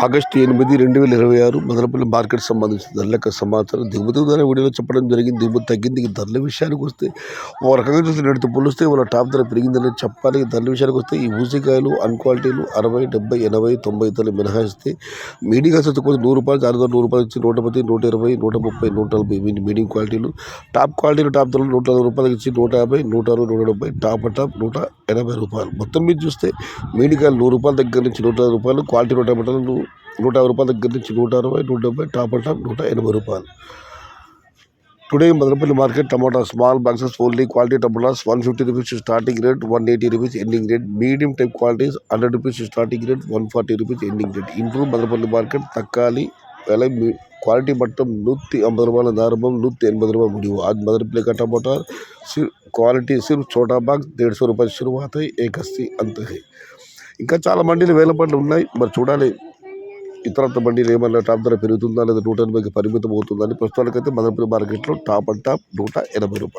August 8, 2026 Madanapalle market సంబంధించిన ధరల సమాచారం. దిగుమతి ధర వీడియోలో చెప్పడం జరిగింది. దిగుమతి తగ్గింది. ధరల విషయానికి వస్తే ఒక రకంగా చూస్తే నేటితో పోలిస్తే వాళ్ళ టాప్ ధర పెరిగిందని చెప్పాలి. ధరల విషయానికి వస్తే ఈ ఊసికాయలు అన్క్వాలిటీలు 60, 70, 80, 90 మినహాయిస్తే మీడియం వచ్చి ₹100, 600 వచ్చి 110, 120, 130, 140 మీడియం క్వాలిటీలు. టాప్ క్వాలిటీలు టాప్ ధరలు ₹140 ఇచ్చి 150, 160, 170, టాప్ ₹180. మొత్తం మీద చూస్తే మీడికాయలు ₹100 దగ్గర నుంచి ₹120, క్వాలిటీ ₹150, ₹150 దగ్గర నుంచి 160, 170, top ₹180. Today Madanapalle market tomato small boxes only quality tomatoes ₹150 starting rate, ₹180 ending rate. Medium type qualities ₹100 starting rate, ₹140 ending rate. Improve Madanapalle market తక్కాలి पहले क्वालिटी मट्टम ₹150 दारबम ₹180 मुड़िव आज मदनपल्ली का टमाटर सिर्फ क्वालिटी सिर्फ छोटा बाक्स ₹150 शुरुआत है 180 अंत है ఇంకా చాలా మండీలు వేల పండ్లు ఉన్నాయి మరి చూడాలి ఇతరత్ర మండీలు ఏమన్నా టాప్ ధర పెరుగుతుందా లేదా 180కి పరిమితం అవుతుందని ప్రస్తుతానికైతే మదనపల్లి మార్కెట్లో టాప్ అండ్ టాప్ ₹180